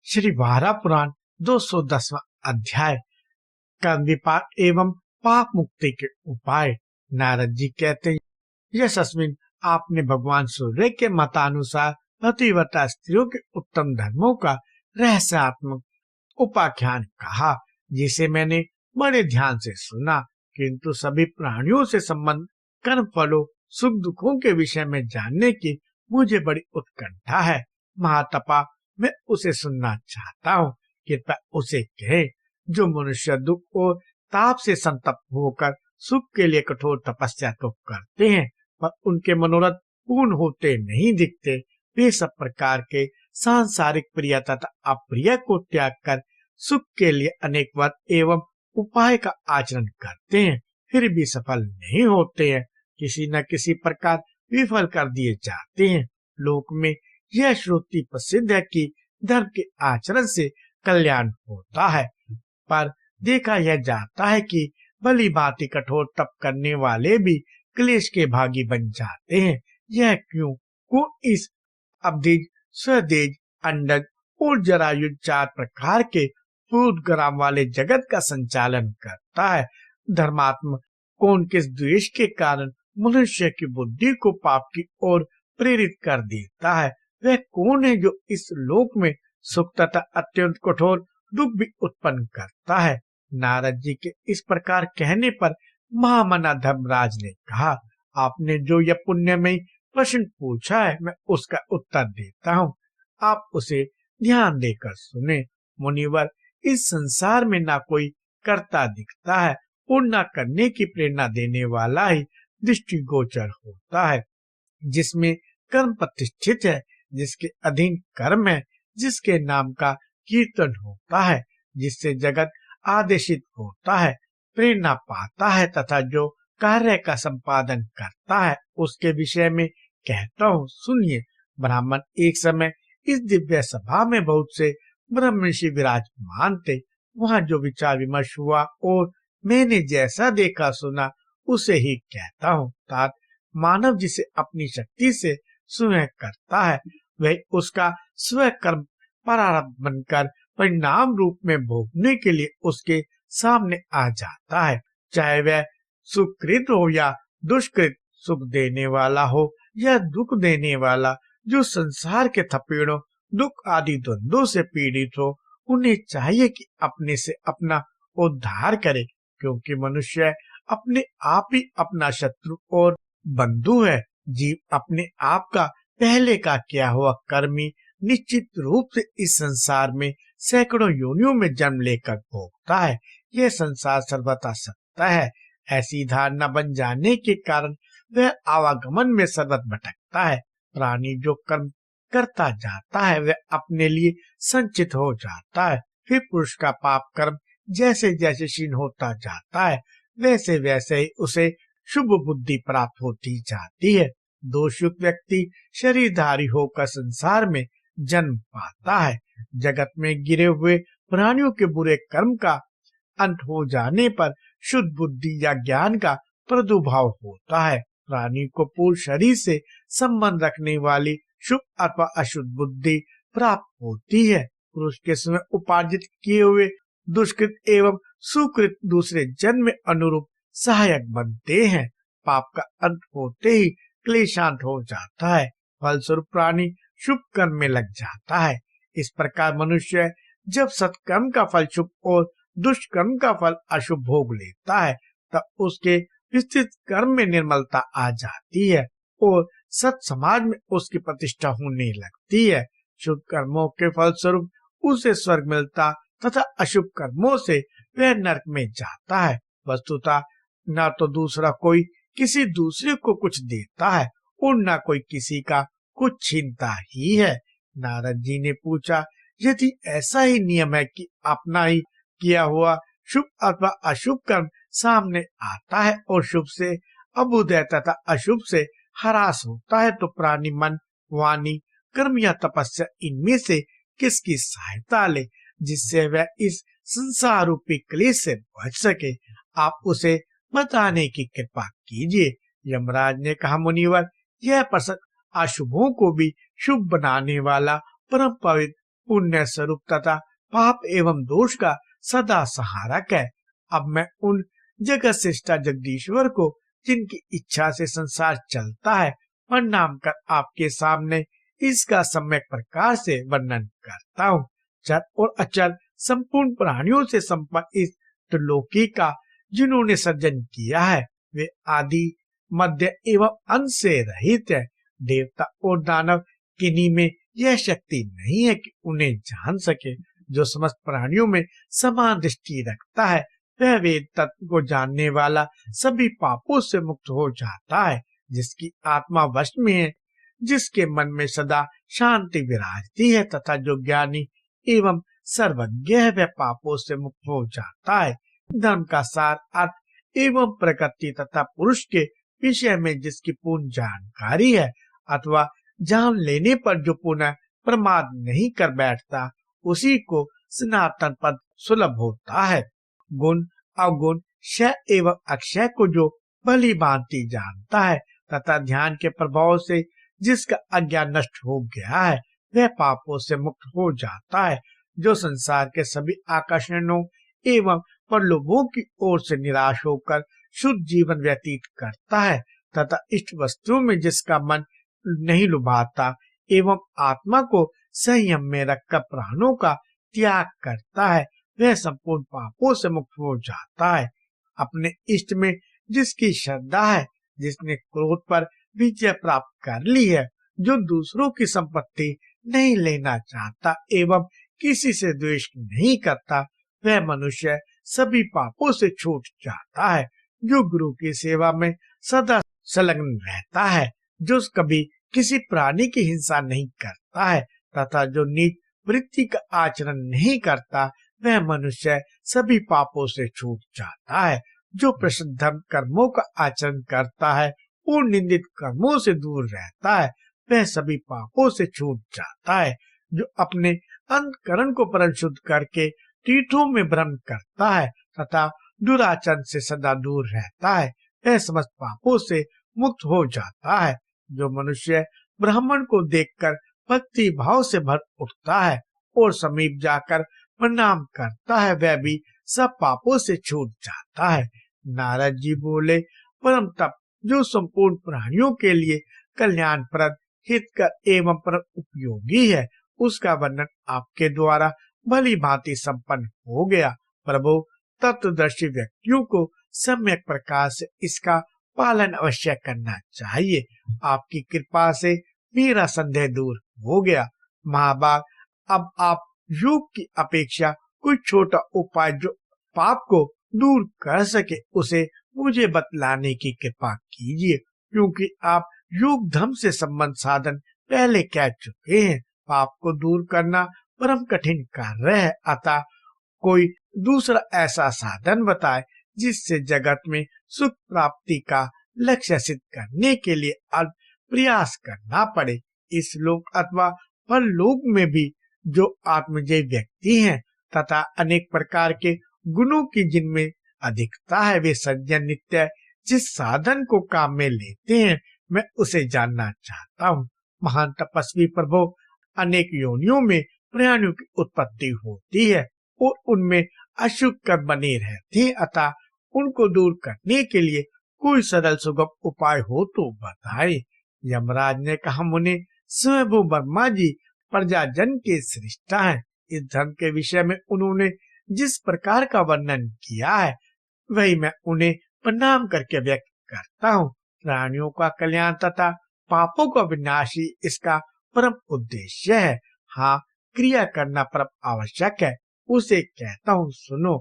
श्री वारा पुराण 210वां अध्याय कर्म विपाक एवं पाप मुक्ति के उपाय। नारद जी कहते हैं, यशस्विन, आपने भगवान सूर्य के मतानुसार पतिव्रता स्त्रियों के उत्तम धर्मों का रहस्यात्मक उपाख्यान कहा, जिसे मैंने बड़े ध्यान से सुना। किंतु सभी प्राणियों से संबंध, कर्म फलों, सुख दुखों के विषय में जानने की मुझे बड़ी उत्कंठा है। महातपा, मैं उसे सुनना चाहता हूँ। कृपया उसे कहे जो मनुष्य दुख और ताप से संतप्त होकर सुख के लिए कठोर तपस्या तो करते हैं, पर उनके मनोरथ पूर्ण होते नहीं दिखते। वे सब प्रकार के सांसारिक प्रिय तथा अप्रिय को त्याग कर सुख के लिए अनेक व्रत एवं उपाय का आचरण करते हैं, फिर भी सफल नहीं होते हैं। किसी न किसी प्रकार विफल कर दिए जाते हैं। लोक में यह श्रुति प्रसिद्ध है कि धर्म के आचरण से कल्याण होता है, पर देखा यह जाता है कि भली भांति कठोर तप करने वाले भी क्लेश के भागी बन जाते हैं। यह क्यों? को इस अवधिज, स्वदेज, अंडज और जरायुज 4 प्रकार के पूर्वग्राम वाले जगत का संचालन करता है। धर्मात्मा कौन किस द्वेष के कारण मनुष्य की बुद्धि को पाप की ओर प्रेरित कर देता है? वह कौन है जो इस लोक में सुख तथा अत्यंत कठोर दुख भी उत्पन्न करता है? नारद जी के इस प्रकार कहने पर महामना धर्मराज ने कहा, आपने जो यह पुण्यमयी प्रश्न पूछा है, मैं उसका उत्तर देता हूँ। आप उसे ध्यान देकर सुने। मुनिवर, इस संसार में ना कोई कर्ता दिखता है और न करने की प्रेरणा देने वाला ही दृष्टिगोचर होता है। जिसमें कर्म प्रतिष्ठित है, जिसके अधीन कर्म है, जिसके नाम का कीर्तन होता है, जिससे जगत आदेशित होता है, प्रेरणा पाता है तथा जो कार्य का संपादन करता है, उसके विषय में कहता हूँ, सुनिए। ब्राह्मण, एक समय इस दिव्य सभा में बहुत से ब्रह्मर्षि विराजमान थे। वहाँ जो विचार विमर्श हुआ और मैंने जैसा देखा सुना उसे ही कहता हूँ। तात मानव जिसे अपनी शक्ति से स्वयं करता है, वह उसका स्व कर्म प्रारब्ध बनकर परिणाम रूप में भोगने के लिए उसके सामने आ जाता है। चाहे वह सुकृत हो या दुष्कृत, सुख देने वाला हो या दुख देने वाला। जो संसार के थपेड़ों, दुख आदि द्वंद्वों से पीड़ित हो, उन्हें चाहिए कि अपने से अपना उद्धार करे, क्योंकि मनुष्य अपने आप ही अपना शत्रु और बंधु है। जीव अपने आप का पहले का किया हुआ कर्मी निश्चित रूप से इस संसार में सैकड़ों योनियों में जन्म लेकर भोगता है। यह संसार सर्वथा सत्य है। ऐसी धारणा बन जाने के कारण वह आवागमन में सर्वत भटकता है। प्राणी जो कर्म करता जाता है, वह अपने लिए संचित हो जाता है। फिर पुरुष का पाप कर्म जैसे जैसे क्षीण होता जाता है, वैसे वैसे ही उसे शुभ बुद्धि प्राप्त होती जाती है। दोषयुक्त व्यक्ति शरीरधारी होकर संसार में जन्म पाता है। जगत में गिरे हुए प्राणियों के बुरे कर्म का अंत हो जाने पर शुद्ध बुद्धि या ज्ञान का प्रादुर्भाव होता है। प्राणी को पूर्ण शरीर से संबंध रखने वाली शुभ अथवा अशुद्ध बुद्धि प्राप्त होती है। पुरुष के समय उपार्जित किए हुए दुष्कृत एवं सुकृत दूसरे जन्म में अनुरूप सहायक बनते हैं। पाप का अंत होते ही क्लेशांत हो जाता है। फलस्वरूप प्राणी शुभ कर्म में लग जाता है। इस प्रकार मनुष्य जब सत्कर्म का फल शुभ और दुष्कर्म का फल अशुभ भोग लेता है, तब उसके विस्तृत कर्म में निर्मलता आ जाती है और सत समाज में उसकी प्रतिष्ठा होने लगती है। शुभ कर्मों के फलस्वरूप उसे स्वर्ग मिलता तथा अशुभ कर्मों से वह नरक में जाता है। वस्तुतः न तो दूसरा कोई किसी दूसरे को कुछ देता है और न कोई किसी का कुछ छीनता ही है। नारद जी ने पूछा, यदि ऐसा ही नियम है कि अपना ही किया हुआ शुभ अथवा अशुभ कर्म सामने आता है और शुभ से अभ्युदय तथा अशुभ से ह्रास होता है, तो प्राणी मन, वाणी, कर्म या तपस्या इनमें से किसकी सहायता ले, जिससे वह इस संसार रूपी क्लेश से बच सके? आप उसे बताने की कृपा कीजिए। यमराज ने कहा, मुनिवर, यह प्रसंग अशुभों को भी शुभ बनाने वाला परम पवित्र पुण्य स्वरूप तथा पाप एवं दोष का सदा सहारक है। अब मैं उन जगत श्रेष्ठा जगदीश्वर को, जिनकी इच्छा से संसार चलता है, प्रणाम कर आपके सामने इसका सम्यक प्रकार से वर्णन करता हूँ। चर और अचर संपूर्ण प्राणियों से संपन्न इस त्रिलोकी का जिन्होंने सृजन किया है, वे आदि मध्य एवं अंत से रहित है। देवता और दानव किन्हीं में यह शक्ति नहीं है कि उन्हें जान सके। जो समस्त प्राणियों में समान दृष्टि रखता है, वह वेद तत्व को जानने वाला सभी पापों से मुक्त हो जाता है। जिसकी आत्मा वश में है, जिसके मन में सदा शांति विराजती है तथा जो ज्ञानी एवं सर्वज्ञ है, वह पापों से मुक्त हो जाता है। धर्म का सार, अर्थ एवं प्रकृति तथा पुरुष के विषय में जिसकी पूर्ण जानकारी है अथवा जान लेने पर जो पुनः प्रमाद नहीं कर बैठता, उसी को सनातन पद सुलभ होता है। गुण अवगुण क्षय एवं अक्षय को जो भली भांति जानता है तथा ध्यान के प्रभाव से जिसका अज्ञान नष्ट हो गया है, वह पापों से मुक्त हो जाता है। जो संसार के सभी आकर्षणों एवं प्रलोभों की ओर से निराश होकर शुद्ध जीवन व्यतीत करता है तथा इष्ट वस्तुओं में जिसका मन नहीं लुभाता एवं आत्मा को संयम में रखकर प्राणों का त्याग करता है, वह संपूर्ण पापों से मुक्त हो जाता है। अपने इष्ट में जिसकी श्रद्धा है, जिसने क्रोध पर विजय प्राप्त कर ली है, जो दूसरों की संपत्ति नहीं लेना चाहता एवं किसी से द्वेष नहीं करता, वह मनुष्य सभी पापों से छूट जाता है। जो गुरु की सेवा में सदा संलग्न रहता है, जो कभी किसी प्राणी की हिंसा नहीं करता है तथा जो नीच वृत्ति का आचरण नहीं करता, वह मनुष्य सभी पापों से छूट जाता है। जो प्रसिद्ध धर्म कर्मों का आचरण करता है और निंदित कर्मों से दूर रहता है, वह सभी पापों से छूट जाता है। जो अपने अंतकरण को परम शुद्ध करके तीर्थों में भ्रमण करता है तथा दुराचरण से सदा दूर रहता है, वह समस्त पापों से मुक्त हो जाता है। जो मनुष्य ब्राह्मण को देखकर भक्ति भाव से भर उठता है और समीप जाकर प्रणाम करता है, वह भी सब पापों से छूट जाता है। नारद जी बोले, परम तप जो संपूर्ण प्राणियों के लिए कल्याणप्रद, हितकर एवं परम उपयोगी है, उसका वर्णन आपके द्वारा भली भांति संपन्न हो गया। प्रभु, तत्वदर्शी व्यक्तियों को सम्यक प्रकार से इसका पालन अवश्य करना चाहिए। आपकी कृपा से मेरा संदेह दूर हो गया। महाभाग, अब आप योग की अपेक्षा कोई छोटा उपाय जो पाप को दूर कर सके, उसे मुझे बतलाने की कृपा कीजिए, क्योंकि आप योग धर्म से संबंध साधन पहले कह चुके हैं। पाप को दूर करना परम कठिन कार्य है, अतः कोई दूसरा ऐसा साधन बताए जिससे जगत में सुख प्राप्ति का लक्ष्य सिद्ध करने के लिए प्रयास करना पड़े। इस लोक अथवा परलोक में भी जो आत्मजय व्यक्ति हैं तथा अनेक प्रकार के गुणों की जिनमें अधिकता है, वे सज्जन नित्य जिस साधन को काम में लेते हैं, मैं उसे जानना चाहता हूँ। महान तपस्वी प्रभु, अनेक योनियों में प्राणियों की उत्पत्ति होती है और उनमें अशुभ कर्म बने रहते हैं, अतः उनको दूर करने के लिए कोई सरल सुगम उपाय हो तो बताए। यमराज ने कहा, मुने, स्वयं ब्रह्मा जी प्रजाजन के सृष्टा हैं। इस धर्म के विषय में उन्होंने जिस प्रकार का वर्णन किया है, वही मैं उन्हें प्रणाम करके व्यक्त करता हूँ। प्राणियों का कल्याण तथा पापों का विनाश ही इसका परम उद्देश्य है। हाँ, क्रिया करना परम आवश्यक है। उसे कहता हूँ, सुनो।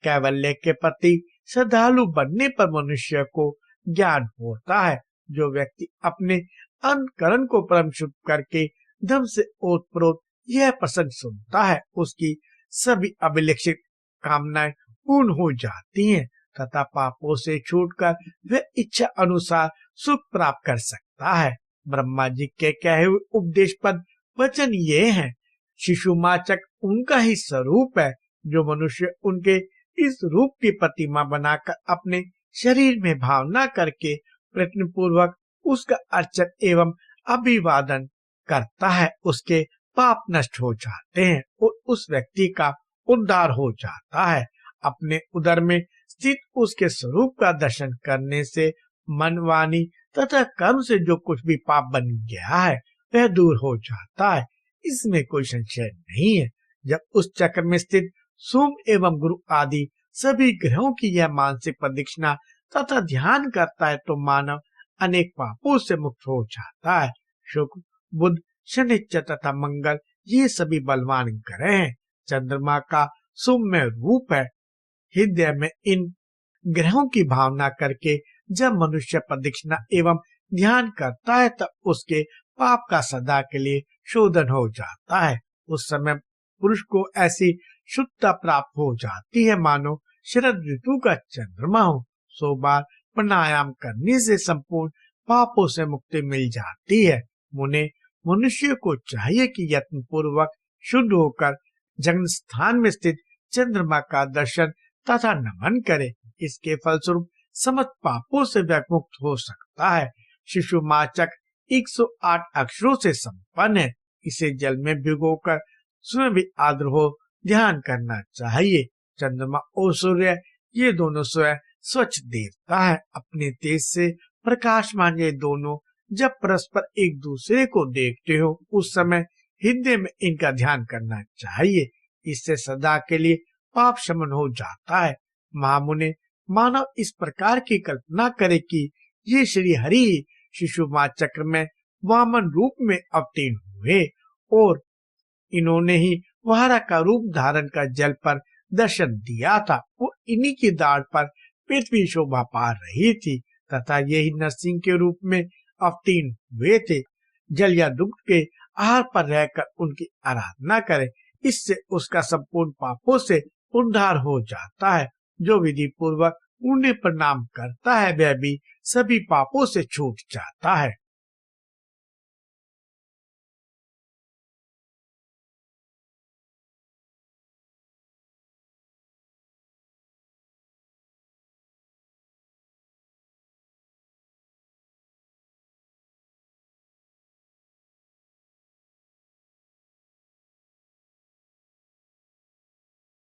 कैवल्य के प्रति श्रद्धालु बनने पर मनुष्य को ज्ञान होता है। जो व्यक्ति अपने अंतकरण को परम शुद्ध करके धर्म से ओतप्रोत यह प्रसंग सुनता है, उसकी सभी अभिलषित कामनाएं पूर्ण हो जाती हैं तथा पापों से छूटकर वह इच्छा अनुसार सुख प्राप्त कर सकता है। ब्रह्मा जी के कहे हुए उपदेश पद वचन ये हैं, शिशुमाचक उनका ही स्वरूप है। जो मनुष्य उनके इस रूप की प्रतिमा बनाकर अपने शरीर में भावना करके प्रयत्न पूर्वक उसका अर्चन एवं अभिवादन करता है, उसके पाप नष्ट हो जाते हैं और उस व्यक्ति का उद्धार हो जाता है। अपने उदर में स्थित उसके स्वरूप का दर्शन करने से मन, वाणी तथा कर्म से जो कुछ भी पाप बन गया है वह दूर हो जाता है, इसमें कोई संशय नहीं है। जब उस चक्र में स्थित सोम एवं गुरु आदि सभी ग्रहों की यह मानसिक प्रदक्षिणा तथा ध्यान करता है तो मानव अनेक पापों से मुक्त हो जाता है। शुक्र, बुध, शनिचर तथा मंगल ये सभी बलवान ग्रह हैं। चंद्रमा का सौम्य रूप है। हृदय में इन ग्रहों की भावना करके जब मनुष्य प्रदक्षिणा एवं ध्यान करता है तब उसके पाप का सदा के लिए शोधन हो जाता है। उस समय पुरुष को ऐसी शुद्धता प्राप्त हो जाती है मानो शरद ऋतु का चंद्रमा हो। 100 बार प्राणायाम करने से संपूर्ण पापों से मुक्ति मिल जाती है। मुने, मनुष्य को चाहिए कि यत्न पूर्वक शुद्ध होकर जन्म स्थान में स्थित चंद्रमा का दर्शन तथा नमन करे। इसके फलस्वरूप समस्त पापों से वह मुक्त हो सकता है। शिशुमाचक 108 अक्षरों से संपन्न है। इसे जल में भिगोकर स्वयं भी आद्रहो ध्यान करना चाहिए। चंद्रमा और सूर्य ये दोनों स्वयं स्वच्छ देवता है। अपने तेज से प्रकाशमान ये दोनों जब परस्पर एक दूसरे को देखते हो उस समय हृदय में इनका ध्यान करना चाहिए। इससे सदा के लिए पाप शमन हो जाता है। महामुने, मानव इस प्रकार की कल्पना करे कि ये श्री हरि शिशुमा चक्र में वामन रूप में अवतीर्ण हुए और इन्होंने ही वहारा का रूप धारण कर जल पर दर्शन दिया था और इन्हीं की दाढ़ पर पृथ्वी शोभा पा रही थी तथा यही नरसिंह के रूप में अवतीर्ण हुए थे। जल या दुग्ध के आहार पर रहकर उनकी आराधना करे, इससे उसका संपूर्ण पापों से उद्धार हो जाता है। जो विधि पूर्वक उन्हें प्रणाम करता है वह भी सभी पापों से छूट जाता है।